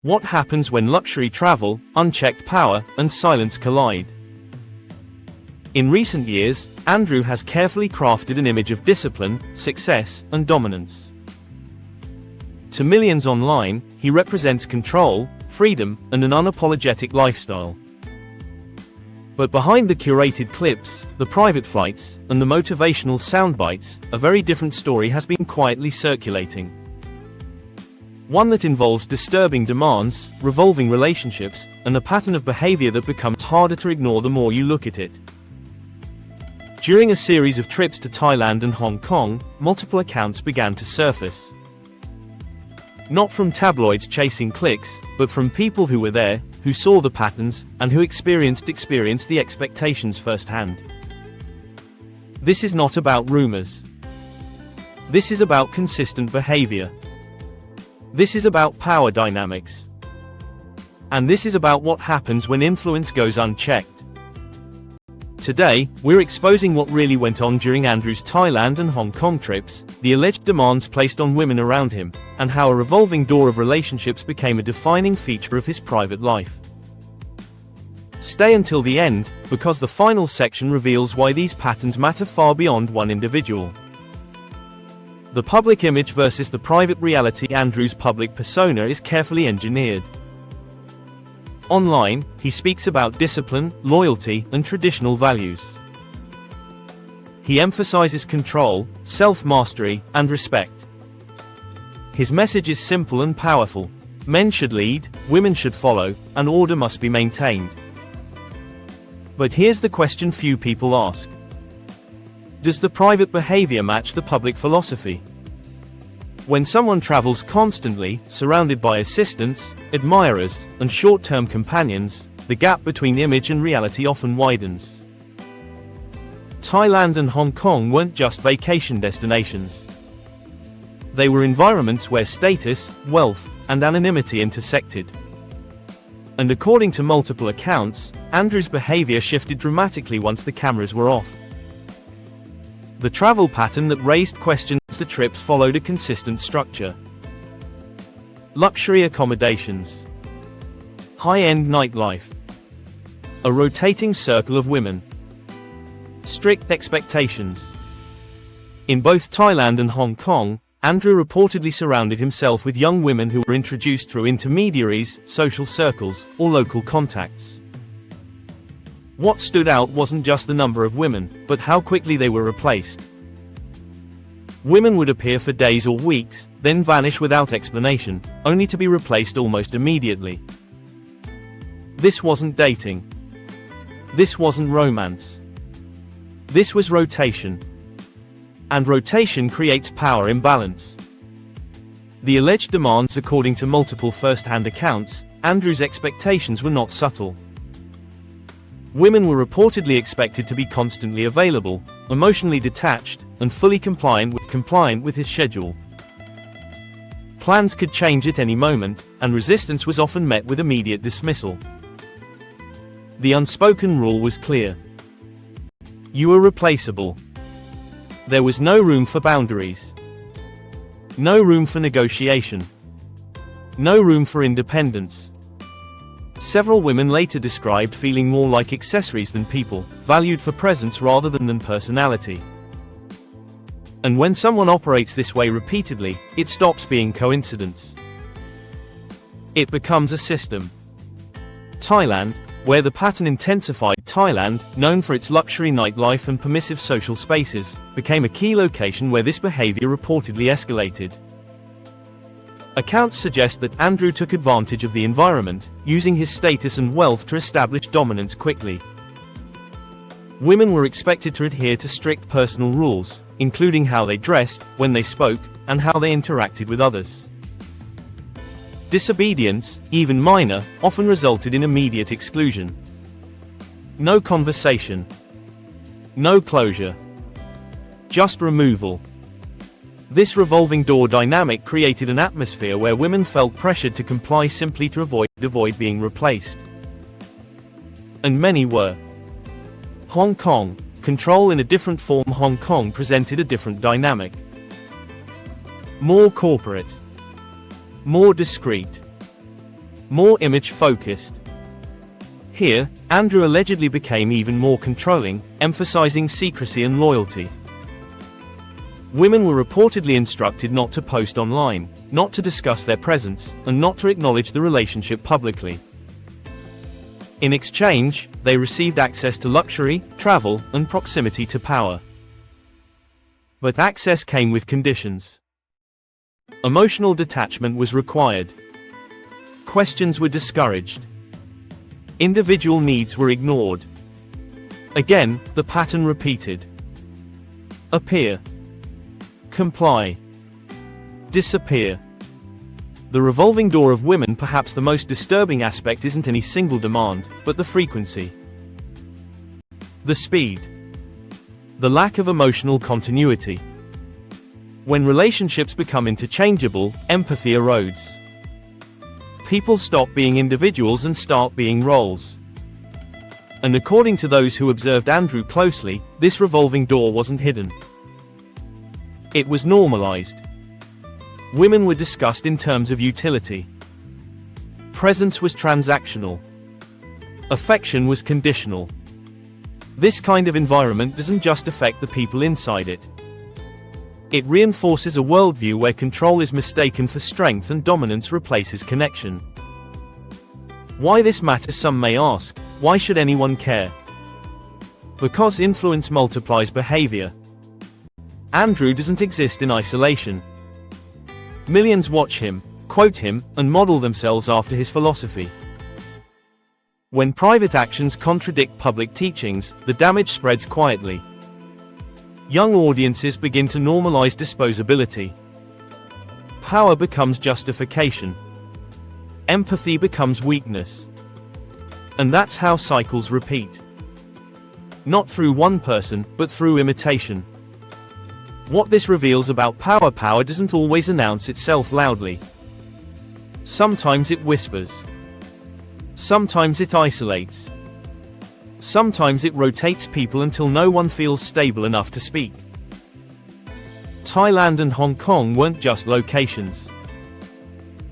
What happens when luxury travel, unchecked power, and silence collide? In recent years, Andrew has carefully crafted an image of discipline, success, and dominance. To millions online, he represents control, freedom, and an unapologetic lifestyle. But behind the curated clips, the private flights, and the motivational soundbites, a very different story has been quietly circulating. One that involves disturbing demands, revolving relationships, and a pattern of behavior that becomes harder to ignore the more you look at it. During a series of trips to Thailand and Hong Kong, multiple accounts began to surface. Not from tabloids chasing clicks, but from people who were there, who saw the patterns, and who experienced the expectations firsthand. This is not about rumors. This is about consistent behavior. This is about power dynamics. And this is about what happens when influence goes unchecked. Today, we're exposing what really went on during Andrew's Thailand and Hong Kong trips, the alleged demands placed on women around him, and how a revolving door of relationships became a defining feature of his private life. Stay until the end, because the final section reveals why these patterns matter far beyond one individual. The public image versus the private reality. Andrew's public persona is carefully engineered. Online, he speaks about discipline, loyalty, and traditional values. He emphasizes control, self-mastery, and respect. His message is simple and powerful. Men should lead, women should follow, and order must be maintained. But here's the question few people ask. Does the private behavior match the public philosophy? When someone travels constantly, surrounded by assistants, admirers, and short-term companions, the gap between image and reality often widens. Thailand and Hong Kong weren't just vacation destinations. They were environments where status, wealth, and anonymity intersected. And according to multiple accounts, Andrew's behavior shifted dramatically once the cameras were off. The travel pattern that raised questions. The trips followed a consistent structure. Luxury accommodations. High-end nightlife. A rotating circle of women. Strict expectations. In both Thailand and Hong Kong, Andrew reportedly surrounded himself with young women who were introduced through intermediaries, social circles, or local contacts. What stood out wasn't just the number of women, but how quickly they were replaced. Women would appear for days or weeks, then vanish without explanation, only to be replaced almost immediately. This wasn't dating. This wasn't romance. This was rotation. And rotation creates power imbalance. The alleged demands. According to multiple first-hand accounts, Andrew's expectations were not subtle. Women were reportedly expected to be constantly available, emotionally detached, and fully compliant with his schedule. Plans could change at any moment, and resistance was often met with immediate dismissal. The unspoken rule was clear. You were replaceable. There was no room for boundaries. No room for negotiation. No room for independence. Several women later described feeling more like accessories than people, valued for presence rather than personality. And when someone operates this way repeatedly, it stops being coincidence. It becomes a system. Thailand, where the pattern intensified. Thailand, known for its luxury nightlife and permissive social spaces, became a key location where this behavior reportedly escalated. Accounts suggest that Andrew took advantage of the environment, using his status and wealth to establish dominance quickly. Women were expected to adhere to strict personal rules, including how they dressed, when they spoke, and how they interacted with others. Disobedience, even minor, often resulted in immediate exclusion. No conversation. No closure. Just removal. This revolving door dynamic created an atmosphere where women felt pressured to comply simply to avoid being replaced. And many were. Hong Kong, control in a different form. Hong Kong presented a different dynamic. More corporate. More discreet. more image-focused. Here, Andrew allegedly became even more controlling, emphasizing secrecy and loyalty. Women were reportedly instructed not to post online, not to discuss their presence, and not to acknowledge the relationship publicly. In exchange, they received access to luxury, travel, and proximity to power. But access came with conditions. Emotional detachment was required. Questions were discouraged. Individual needs were ignored. Again, the pattern repeated. Appear. Comply. Disappear. The revolving door of women. Perhaps the most disturbing aspect isn't any single demand, but the frequency. The speed. The lack of emotional continuity. When relationships become interchangeable, empathy erodes. People stop being individuals and start being roles. And according to those who observed Andrew closely, this revolving door wasn't hidden. It was normalized. Women were discussed in terms of utility. Presence was transactional. Affection was conditional. This kind of environment doesn't just affect the people inside it. It reinforces a worldview where control is mistaken for strength and dominance replaces connection. Why this matters, some may ask. Why should anyone care? Because influence multiplies behavior. Andrew doesn't exist in isolation. Millions watch him, quote him, and model themselves after his philosophy. When private actions contradict public teachings, the damage spreads quietly. Young audiences begin to normalize disposability. Power becomes justification. Empathy becomes weakness. And that's how cycles repeat. Not through one person, but through imitation. What this reveals about power: power doesn't always announce itself loudly. Sometimes it whispers. Sometimes it isolates. Sometimes it rotates people until no one feels stable enough to speak. Thailand and Hong Kong weren't just locations.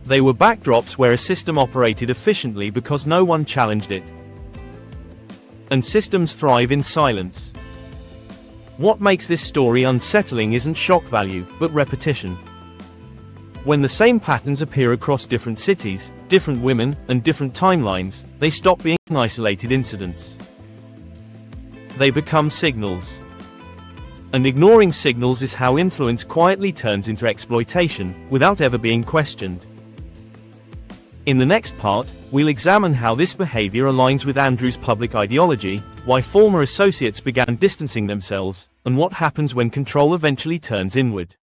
They were backdrops where a system operated efficiently because no one challenged it. And systems thrive in silence. What makes this story unsettling isn't shock value, but repetition. When the same patterns appear across different cities, different women, and different timelines, they stop being isolated incidents. They become signals. And ignoring signals is how influence quietly turns into exploitation, without ever being questioned. In the next part, we'll examine how this behavior aligns with Andrew's public ideology, why former associates began distancing themselves, and what happens when control eventually turns inward.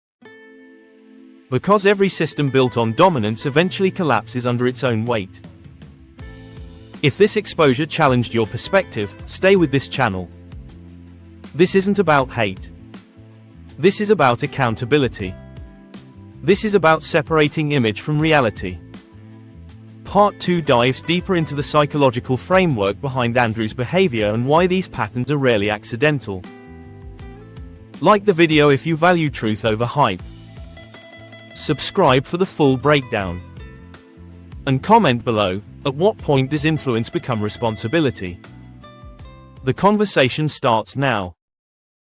Because every system built on dominance eventually collapses under its own weight. If this exposure challenged your perspective, stay with this channel. This isn't about hate. This is about accountability. This is about separating image from reality. Part 2 dives deeper into the psychological framework behind Andrew's behavior and why these patterns are rarely accidental. Like the video if you value truth over hype. Subscribe for the full breakdown. And comment below, at what point does influence become responsibility? The conversation starts now.